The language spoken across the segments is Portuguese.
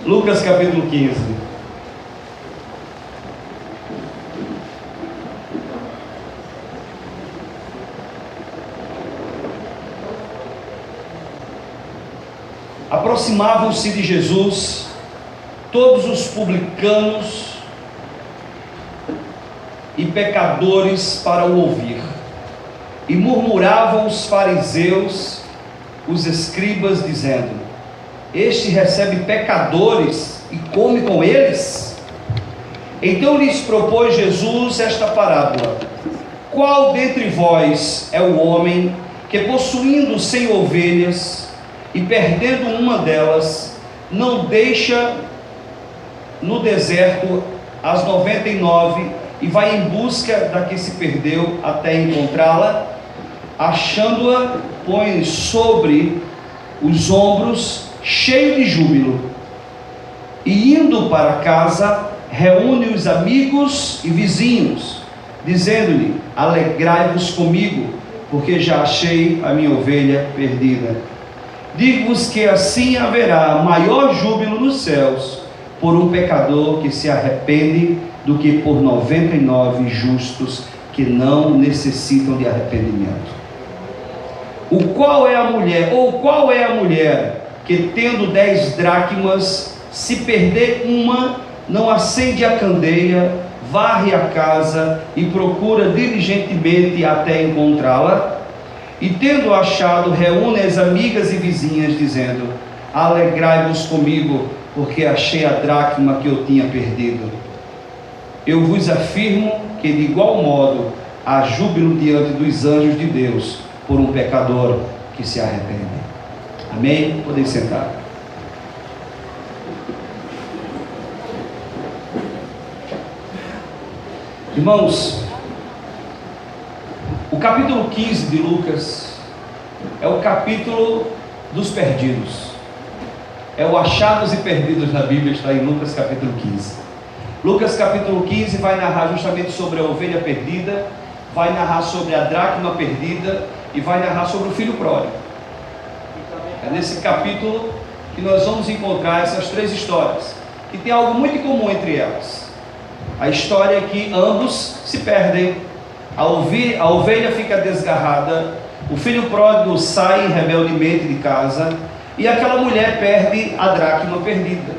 Lucas capítulo 15. Aproximavam-se de Jesus todos os publicanos e pecadores para o ouvir, e murmuravam os fariseus, os escribas, dizendo: este recebe pecadores e come com eles. Então lhes propôs Jesus esta parábola: qual dentre vós é o homem que, possuindo 100 ovelhas e perdendo uma delas, não deixa no deserto as 99 e vai em busca da que se perdeu até encontrá-la? Achando-a, põe sobre os ombros, cheio de júbilo, e indo para casa, reúne os amigos e vizinhos, dizendo-lhe: alegrai-vos comigo, porque já achei a minha ovelha perdida. Digo-vos que assim haverá maior júbilo nos céus por um pecador que se arrepende, do que por 99 justos que não necessitam de arrependimento. Qual é a mulher que, tendo 10 dracmas, se perder uma, não acende a candeia, varre a casa e procura diligentemente até encontrá-la? E tendo achado, reúne as amigas e vizinhas, dizendo: alegrai-vos comigo, porque achei a dracma que eu tinha perdido. Eu vos afirmo que de igual modo há júbilo diante dos anjos de Deus por um pecador que se arrepende. Amém? Podem sentar. Irmãos, o capítulo 15 de Lucas é o capítulo dos perdidos. É o achados e perdidos na Bíblia, está em Lucas capítulo 15. Lucas capítulo 15 vai narrar justamente sobre a ovelha perdida, vai narrar sobre a dracma perdida e vai narrar sobre o filho pródigo. É nesse capítulo que nós vamos encontrar essas três histórias, que tem algo muito comum entre elas. A história é que ambos se perdem, a ovelha fica desgarrada, o filho pródigo sai rebeldemente de casa e aquela mulher perde a dracma perdida.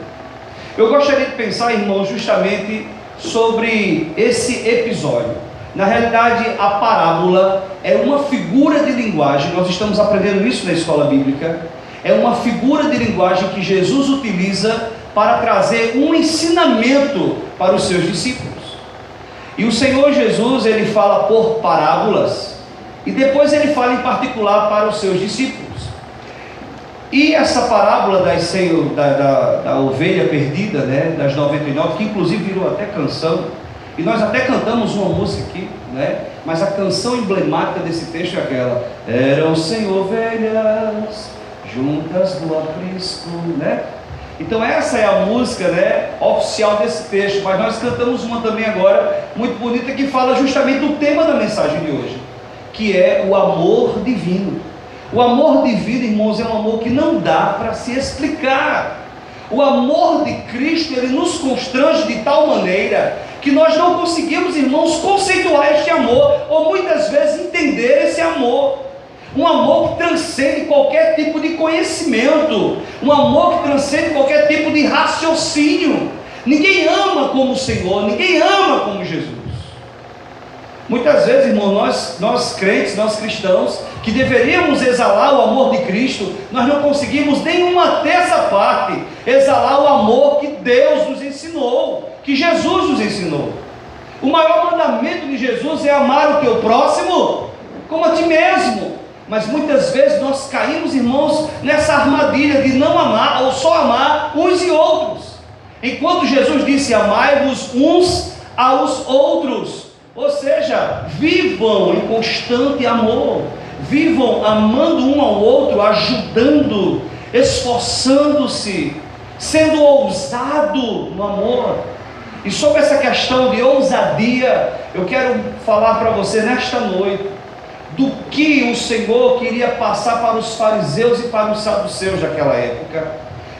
Eu gostaria de pensar, irmãos, justamente sobre esse episódio. Na realidade, a parábola é uma figura de linguagem, nós estamos aprendendo isso na escola bíblica, é uma figura de linguagem que Jesus utiliza para trazer um ensinamento para os seus discípulos. E o Senhor Jesus, ele fala por parábolas, e depois ele fala em particular para os seus discípulos. E essa parábola da ovelha perdida, né, das 99, que inclusive virou até canção, e nós até cantamos uma música aqui, né, mas a canção emblemática desse texto é aquela: eram 100 ovelhas juntas do aprisco, né? Então essa é a música, né, oficial desse texto, mas nós cantamos uma também agora, muito bonita, que fala justamente do tema da mensagem de hoje, que é o amor divino. O amor divino, irmãos, é um amor que não dá para se explicar. O amor de Cristo, ele nos constrange de tal maneira que nós não conseguimos, irmãos, conceituar este amor, ou muitas vezes entender esse amor. Um amor que transcende qualquer tipo de conhecimento, um amor que transcende qualquer tipo de raciocínio. Ninguém ama como o Senhor, ninguém ama como Jesus. Muitas vezes, irmão, nós crentes, nós cristãos, que deveríamos exalar o amor de Cristo, nós não conseguimos nenhuma terça parte exalar o amor que Deus nos ensinou, que Jesus nos ensinou. O maior mandamento de Jesus é amar o teu próximo como a ti mesmo. Mas muitas vezes nós caímos, irmãos, nessa armadilha de não amar, ou só amar uns e outros. Enquanto Jesus disse: amai-vos uns aos outros. Ou seja, vivam em constante amor, vivam amando um ao outro, ajudando, esforçando-se, sendo ousado no amor. E sobre essa questão de ousadia, eu quero falar para você nesta noite, do que o Senhor queria passar para os fariseus e para os saduceus daquela época.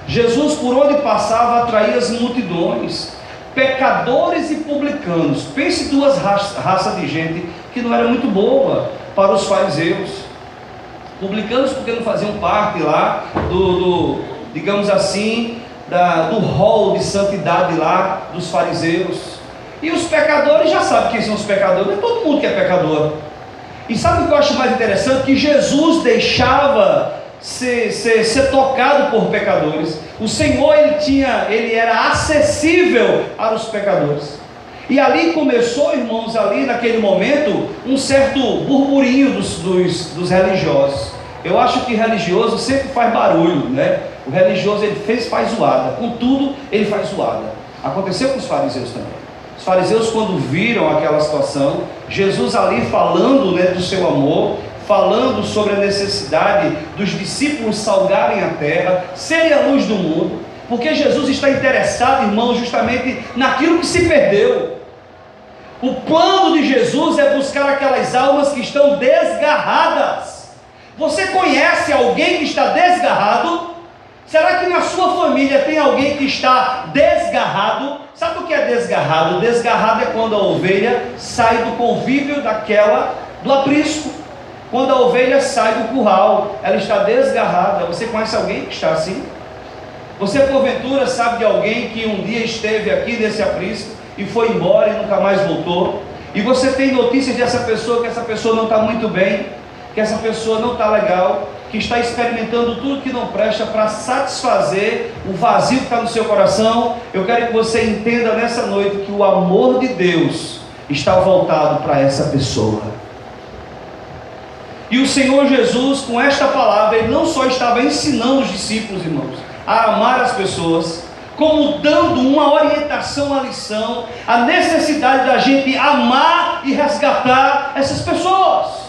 Jesus, por onde passava, atraía as multidões, pecadores e publicanos. Pense duas raças de gente que não era muito boa para os fariseus. Publicanos porque não faziam parte lá digamos assim, do rol de santidade lá dos fariseus. E os pecadores, já sabe quem são os pecadores, não é todo mundo que é pecador. E sabe o que eu acho mais interessante? Que Jesus deixava ser tocado por pecadores. O Senhor, ele era acessível aos pecadores. E ali começou, irmãos, ali naquele momento, um certo burburinho dos religiosos. Eu acho que religioso sempre faz barulho, né? O religioso, ele faz zoada, contudo ele faz zoada. Aconteceu com os fariseus também. Os fariseus, quando viram aquela situação, Jesus ali falando, né, do seu amor, falando sobre a necessidade dos discípulos salgarem a terra, serem a luz do mundo, porque Jesus está interessado, irmãos, justamente naquilo que se perdeu. O plano de Jesus é buscar aquelas almas que estão desgarradas. Você conhece alguém que está desgarrado? Será que na sua família tem alguém que está desgarrado? Sabe o que é desgarrado? Desgarrado é quando a ovelha sai do convívio do aprisco. Quando a ovelha sai do curral, ela está desgarrada. Você conhece alguém que está assim? Você porventura sabe de alguém que um dia esteve aqui nesse aprisco e foi embora e nunca mais voltou? E você tem notícias dessa pessoa, que essa pessoa não está muito bem, que essa pessoa não está legal, que está experimentando tudo que não presta para satisfazer o vazio que está no seu coração. Eu quero que você entenda nessa noite que o amor de Deus está voltado para essa pessoa. E o Senhor Jesus, com esta palavra, ele não só estava ensinando os discípulos, irmãos, a amar as pessoas, como dando uma orientação, uma lição, a necessidade da gente amar e resgatar essas pessoas.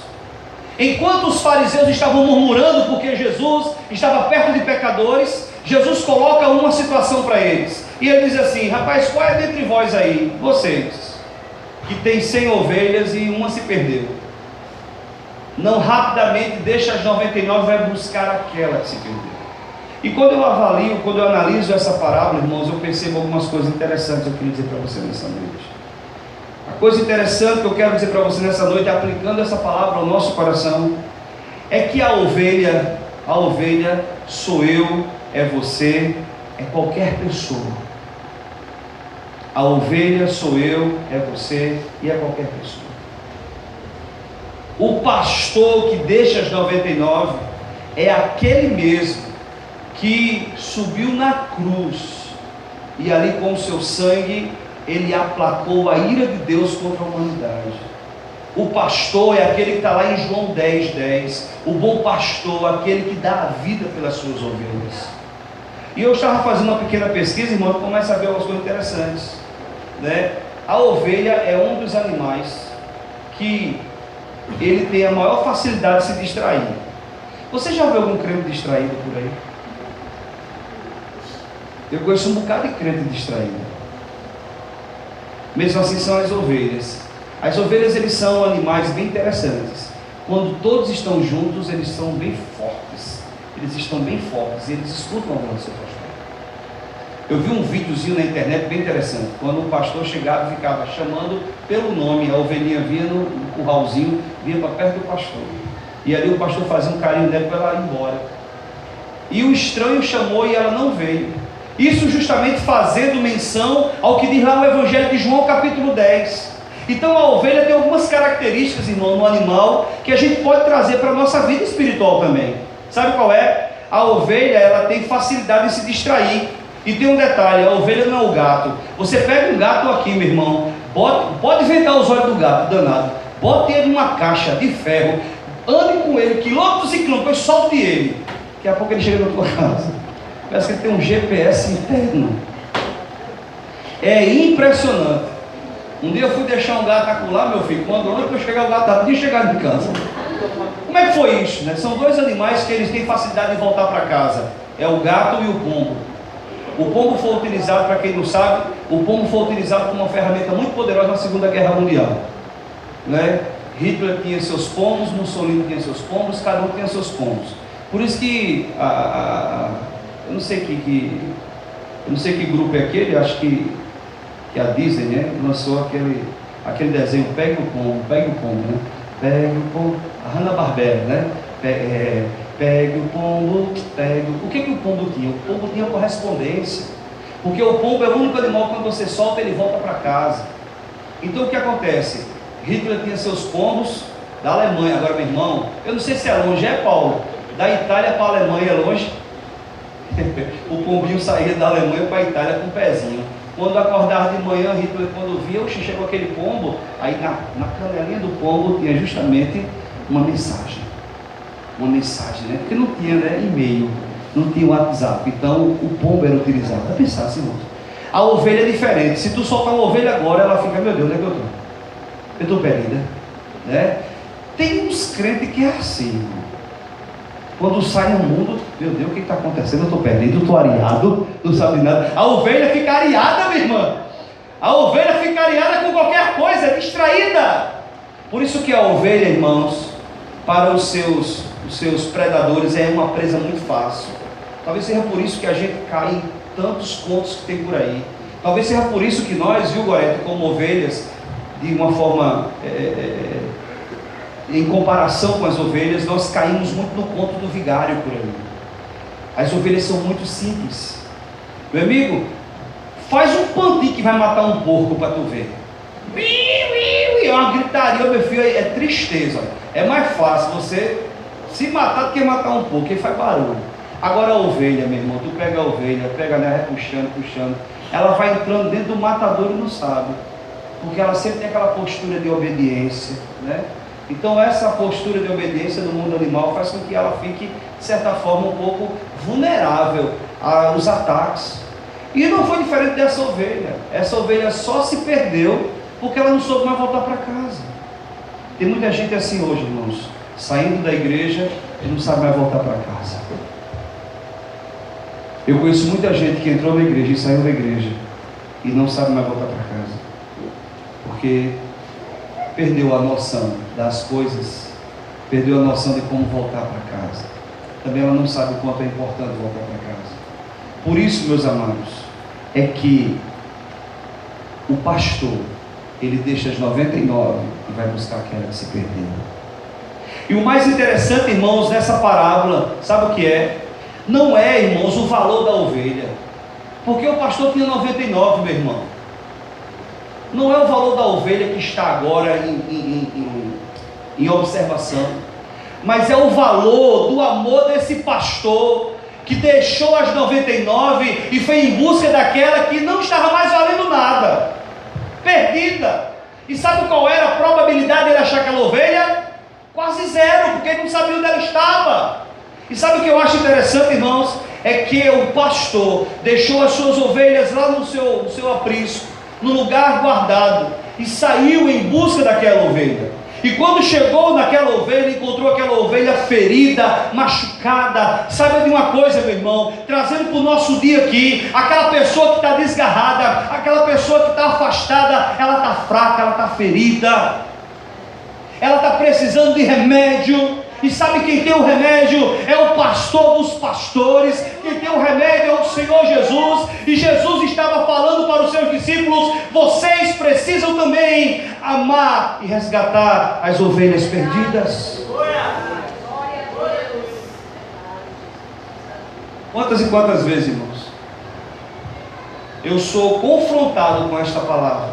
Enquanto os fariseus estavam murmurando porque Jesus estava perto de pecadores, Jesus coloca uma situação para eles. E ele diz assim: rapaz, qual é dentre vós aí, vocês, que tem 100 ovelhas e uma se perdeu? Não rapidamente deixa as 99 e vai buscar aquela que se perdeu. E quando eu avalio, quando eu analiso essa parábola, irmãos, eu percebo algumas coisas interessantes que eu queria dizer para você nessa noite. A coisa interessante que eu quero dizer para você nessa noite, aplicando essa palavra ao nosso coração, é que a ovelha sou eu, é você, é qualquer pessoa. A ovelha sou eu, é você e é qualquer pessoa. O pastor que deixa as 99 é aquele mesmo que subiu na cruz e ali com o seu sangue ele aplacou a ira de Deus contra a humanidade. O pastor é aquele que está lá em João 10:10. O bom pastor, aquele que dá a vida pelas suas ovelhas. E eu estava fazendo uma pequena pesquisa, irmão, e começa a ver algumas coisas interessantes, né? A ovelha é um dos animais que ele tem a maior facilidade de se distrair. Você já viu algum crente distraído por aí? Eu conheço um bocado de crente distraído. Mesmo assim são as ovelhas. As ovelhas, eles são animais bem interessantes. Quando todos estão juntos, eles são bem fortes. Eles estão bem fortes e eles escutam a voz do seu pastor. Eu vi um videozinho na internet bem interessante. Quando o pastor chegava e ficava chamando pelo nome, a ovelhinha vinha no curralzinho, vinha para perto do pastor. E ali o pastor fazia um carinho dela para ela ir embora. E o estranho chamou e ela não veio. Isso justamente fazendo menção ao que diz lá no Evangelho de João, capítulo 10. Então a ovelha tem algumas características, irmão, no animal, que a gente pode trazer para a nossa vida espiritual também. Sabe qual é? A ovelha, ela tem facilidade de se distrair. E tem um detalhe, a ovelha não é o gato. Você pega um gato aqui, meu irmão, pode vendar os olhos do gato, danado. Bote ele numa caixa de ferro, ande com ele, quilômetros e quilômetros, solte ele. Daqui a pouco ele chega na tua casa. Parece que ele tem um GPS interno. É impressionante. Um dia eu fui deixar um gato acular, meu filho. Quando eu chegar, o gato podia chegar em casa. Como é que foi isso, né? São dois animais que eles têm facilidade de voltar para casa. É o gato e o pombo. O pombo foi utilizado, para quem não sabe, o pombo foi utilizado como uma ferramenta muito poderosa na Segunda Guerra Mundial, né? Hitler tinha seus pombos, Mussolini tinha seus pombos, cada um tinha seus pombos. Por isso que eu não sei que grupo é aquele, acho que a Disney, né, lançou aquele desenho Pegue o Pombo, né? Pegue o Pombo, a Hanna-Barbera, né? Pegue o pombo, O que o pombo tinha? O pombo tinha correspondência. Porque o pombo é o único animal que quando você solta ele volta para casa. Então o que acontece? Hitler tinha seus pombos da Alemanha. Agora, meu irmão, eu não sei se é longe, Paulo? Da Itália para a Alemanha é longe? O pombinho saía da Alemanha para a Itália com um pezinho. Quando acordava de manhã, Hitler, quando via, chegou aquele pombo, aí na canelinha do pombo tinha justamente uma mensagem. Uma mensagem, né? Porque não tinha, né, e-mail, não tinha WhatsApp, então o pombo era utilizado. Vai pensar assim, irmãos. A ovelha é diferente. Se tu soltar uma ovelha agora, ela fica, meu Deus, onde é que eu estou? Eu estou perdida, né? Tem uns crentes que é assim, irmão. Quando sai no mundo, meu Deus, o que está acontecendo? Eu estou perdido, estou areado, não sabe nada. A ovelha fica areada, minha irmã. A ovelha fica areada com qualquer coisa, distraída. Por isso que a ovelha, irmãos, para os seus predadores é uma presa muito fácil. Talvez seja por isso que a gente cai em tantos contos que tem por aí. Talvez seja por isso que nós, viu, Gorete, como ovelhas, de uma forma... em comparação com as ovelhas, nós caímos muito no conto do vigário por aí. As ovelhas são muito simples. Meu amigo, faz um pantinho que vai matar um porco para tu ver. É uma gritaria, meu filho, é tristeza. É mais fácil você se matar do que matar um porco, ele faz barulho. Agora a ovelha, meu irmão, tu pega a ovelha, pega nela, puxando, ela vai entrando dentro do matador e não sabe. Porque ela sempre tem aquela postura de obediência, né? Então essa postura de obediência no mundo animal faz com que ela fique, de certa forma, um pouco vulnerável aos ataques. E não foi diferente dessa ovelha. Essa ovelha só se perdeu porque ela não soube mais voltar para casa. Tem muita gente assim hoje, irmãos, saindo da igreja e não sabe mais voltar para casa. Eu conheço muita gente que entrou na igreja e saiu da igreja e não sabe mais voltar para casa. Porque perdeu a noção das coisas, perdeu a noção de como voltar para casa. Também ela não sabe o quanto é importante voltar para casa. Por isso, meus amados, é que o pastor, ele deixa as 99 e vai buscar aquela que se perdeu. E o mais interessante, irmãos, nessa parábola, sabe o que é? Não é, irmãos, o valor da ovelha, porque o pastor tinha 99, meu irmão. Não é o valor da ovelha que está agora em observação, mas é o valor do amor desse pastor que deixou as 99 e foi em busca daquela que não estava mais valendo nada, perdida. E sabe qual era a probabilidade de ele achar aquela ovelha? Quase zero, porque ele não sabia onde ela estava. E sabe o que eu acho interessante, irmãos? É que o pastor deixou as suas ovelhas lá no seu aprisco, no lugar guardado, e saiu em busca daquela ovelha. E quando chegou naquela ovelha, encontrou aquela ovelha ferida, machucada. Sabe de uma coisa, meu irmão? Trazendo para o nosso dia aqui, aquela pessoa que está desgarrada, aquela pessoa que está afastada, ela está fraca, ela está ferida, ela está precisando de remédio. E sabe quem tem o remédio? É o pastor dos pastores. Quem tem o remédio é o Senhor Jesus. E Jesus estava falando para os seus discípulos: vocês precisam também amar e resgatar as ovelhas perdidas. Quantas e quantas vezes, irmãos, eu sou confrontado com esta palavra,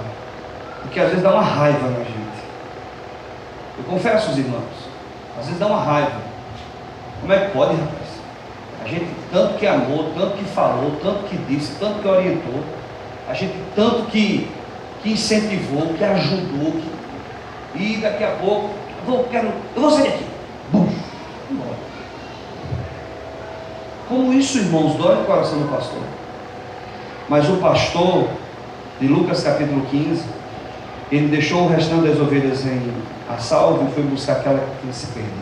porque às vezes dá uma raiva na gente. Eu confesso, os irmãos, às vezes dá uma raiva. Como é que pode, rapaz? A gente tanto que amou, tanto que falou, tanto que disse, tanto que orientou, a gente tanto que incentivou, que ajudou, e daqui a pouco eu vou sair daqui. Bum, embora. Como isso, irmãos, dói no coração do pastor. Mas o pastor de Lucas capítulo 15, ele deixou o restante das ovelhas a salvo e foi buscar aquela que tinha se perdido.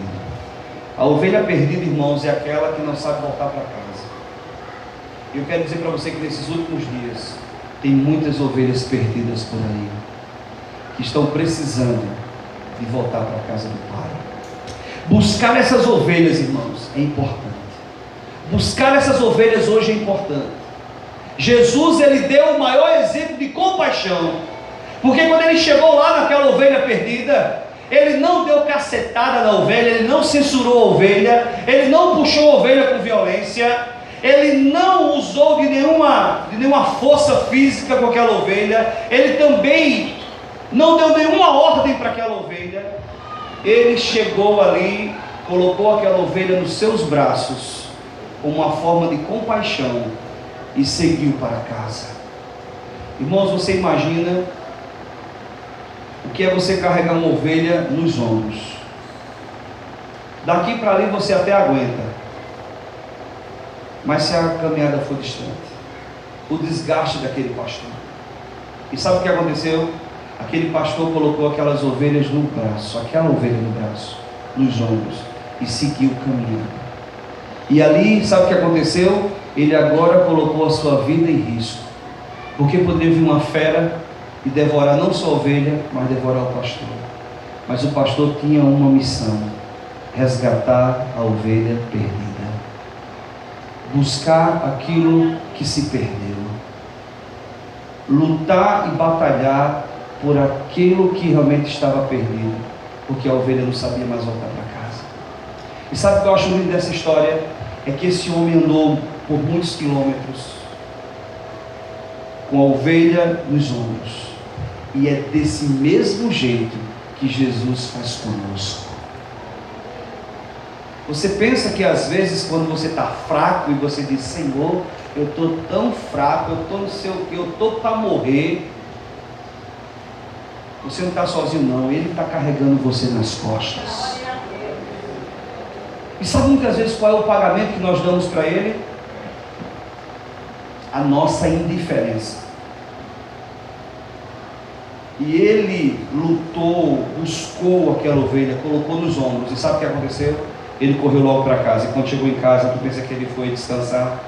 A ovelha perdida, irmãos, é aquela que não sabe voltar para casa. E eu quero dizer para você que nesses últimos dias tem muitas ovelhas perdidas por aí, que estão precisando de voltar para a casa do Pai. Buscar essas ovelhas, irmãos, é importante. Buscar essas ovelhas hoje é importante. Jesus, ele deu o maior exemplo de compaixão, porque quando ele chegou lá naquela ovelha perdida, ele não deu cacetada na ovelha, ele não censurou a ovelha, ele não puxou a ovelha com violência, ele não usou de nenhuma força física com aquela ovelha, ele também não deu nenhuma ordem para aquela ovelha. Ele chegou ali, colocou aquela ovelha nos seus braços, como uma forma de compaixão, e seguiu para casa. Irmãos, você imagina o que é você carregar uma ovelha nos ombros? Daqui para ali você até aguenta, mas se a caminhada for distante, o desgaste daquele pastor. E sabe o que aconteceu? Aquele pastor colocou aquelas ovelhas no braço, aquela ovelha no braço, nos ombros, e seguiu caminhando. E ali, sabe o que aconteceu? Ele agora colocou a sua vida em risco, porque poderia vir uma fera e devorar não só a ovelha, mas devorar o pastor. Mas o pastor tinha uma missão: resgatar a ovelha perdida, buscar aquilo que se perdeu, lutar e batalhar por aquilo que realmente estava perdido, porque a ovelha não sabia mais voltar para casa. E sabe o que eu acho lindo dessa história? É que esse homem andou por muitos quilômetros com a ovelha nos ombros, e é desse mesmo jeito que Jesus faz conosco. Você pensa que às vezes quando você está fraco e você diz: Senhor, eu estou tão fraco, eu estou não sei o que, eu estou para morrer. Você não está sozinho não, Ele está carregando você nas costas. E sabe muitas vezes qual é o pagamento que nós damos para Ele? A nossa indiferença. E Ele lutou, buscou aquela ovelha, colocou nos ombros. E sabe o que aconteceu? Ele correu logo para casa. E quando chegou em casa, tu pensa que ele foi descansar?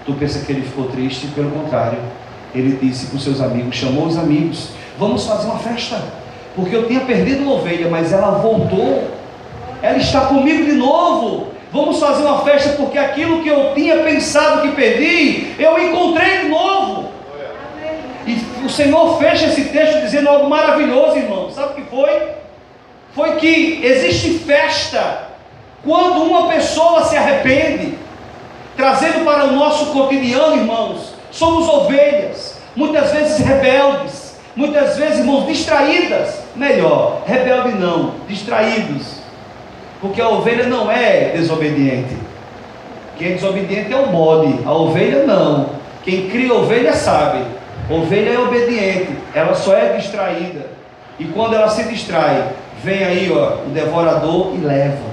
Tu pensa que ele ficou triste? Pelo contrário, ele disse para os seus amigos, chamou os amigos: vamos fazer uma festa, porque eu tinha perdido uma ovelha, mas ela voltou, ela está comigo de novo. Vamos fazer uma festa, porque aquilo que eu tinha pensado que perdi, eu encontrei de novo. E o Senhor fecha esse texto dizendo algo maravilhoso, irmão. Sabe o que foi? Foi que existe festa quando uma pessoa se arrepende. Trazendo para o nosso cotidiano, irmãos, somos ovelhas, muitas vezes rebeldes, muitas vezes, irmãos, distraídas. Melhor, rebelde não, distraídos, porque a ovelha não é desobediente. Quem é desobediente é o bode, a ovelha não. Quem cria ovelha sabe, ovelha é obediente, ela só é distraída. E quando ela se distrai, vem aí o devorador e leva.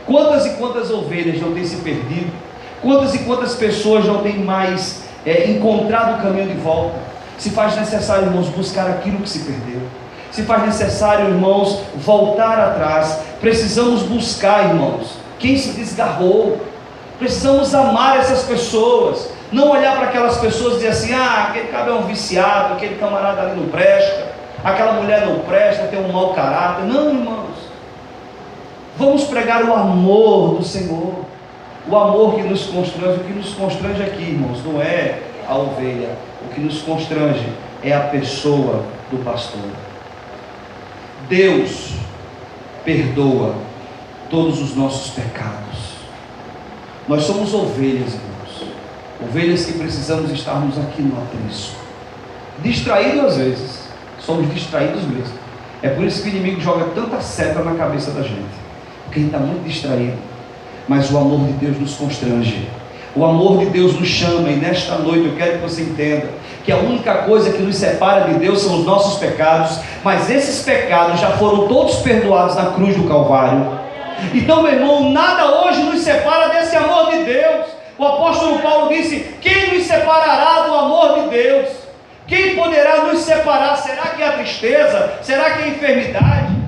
Quantas e quantas ovelhas não têm se perdido? Quantas e quantas pessoas não têm mais encontrado o caminho de volta? Se faz necessário, irmãos, buscar aquilo que se perdeu. Se faz necessário, irmãos, voltar atrás. Precisamos buscar, irmãos, quem se desgarrou. Precisamos amar essas pessoas. Não olhar para aquelas pessoas e dizer assim: aquele cara é um viciado, aquele camarada ali não presta, aquela mulher não presta, tem um mau caráter. Não, irmãos. Vamos pregar o amor do Senhor. O amor que nos constrange. O que nos constrange aqui, irmãos, não é a ovelha. O que nos constrange é a pessoa do pastor. Deus perdoa todos os nossos pecados. Nós somos ovelhas, irmãos. Ovelhas que precisamos estarmos aqui no aprisco. Distraídos às vezes. Somos distraídos mesmo. É por isso que o inimigo joga tanta seta na cabeça da gente. Porque a gente está muito distraído. Mas o amor de Deus nos constrange. O amor de Deus nos chama. E nesta noite eu quero que você entenda que a única coisa que nos separa de Deus são os nossos pecados. Mas esses pecados já foram todos perdoados na cruz do Calvário. Então, meu irmão, nada hoje nos separa desse amor de Deus. O apóstolo Paulo disse: quem nos separará do amor de Deus? Quem poderá nos separar? Será que é a tristeza? Será que é a enfermidade?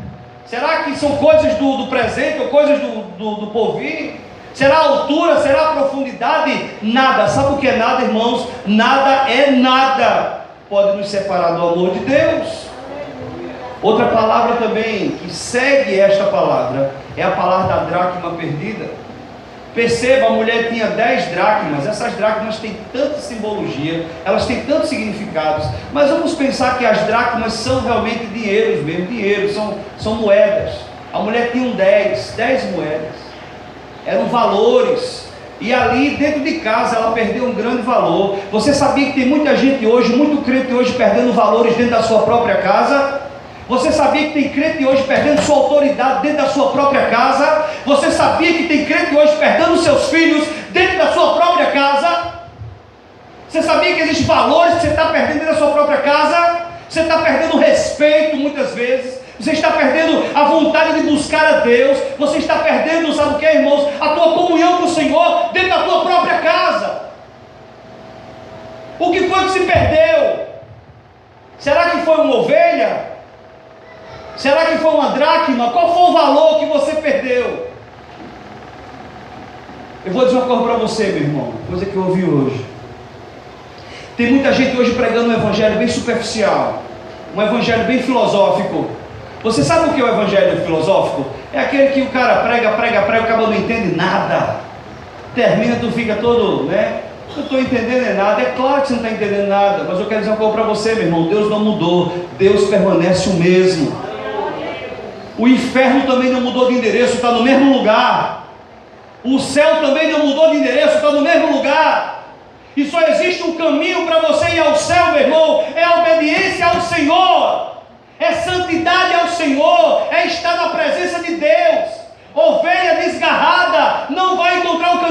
Será que são coisas do presente ou coisas do porvir? Será a altura? Será a profundidade? Nada. Sabe o que é nada, irmãos? Nada é nada pode nos separar do amor de Deus. Outra palavra também que segue esta palavra é a palavra da dracma perdida. Perceba, a mulher tinha 10 dracmas. Essas dracmas têm tanta simbologia, elas têm tantos significados, mas vamos pensar que as dracmas são realmente dinheiros mesmo, dinheiro, são moedas. A mulher tinha 10 moedas, eram valores, e ali dentro de casa ela perdeu um grande valor. Você sabia que tem muita gente hoje, muito crente hoje, perdendo valores dentro da sua própria casa? Você sabia que tem crente hoje perdendo sua autoridade dentro da sua própria casa? Você sabia que tem crente hoje perdendo seus filhos dentro da sua própria casa? Você sabia que existem valores que você está perdendo dentro da sua própria casa? Você está perdendo respeito muitas vezes. Você está perdendo a vontade de buscar a Deus. Você está perdendo, sabe o que, irmãos? A tua comunhão com o Senhor dentro da tua própria casa. O que foi que se perdeu? Será que foi uma ovelha? Será que foi uma dracma? Qual foi o valor que você perdeu? Eu vou dizer uma coisa para você, meu irmão, coisa que eu ouvi hoje. Tem muita gente hoje pregando um evangelho bem superficial, um evangelho bem filosófico. Você sabe o que é o evangelho filosófico? É aquele que o cara prega, o cara não entende nada. Termina, tu fica todo, né? Eu estou entendendo nada. É claro que você não está entendendo nada, mas eu quero dizer uma coisa para você, meu irmão. Deus não mudou, Deus permanece o mesmo. O inferno também não mudou de endereço, está no mesmo lugar. O céu também não mudou de endereço, está no mesmo lugar. E só existe um caminho para você ir ao céu, meu irmão: é a obediência ao Senhor, é santidade ao Senhor, é estar na presença de Deus. Ovelha desgarrada não vai encontrar o caminho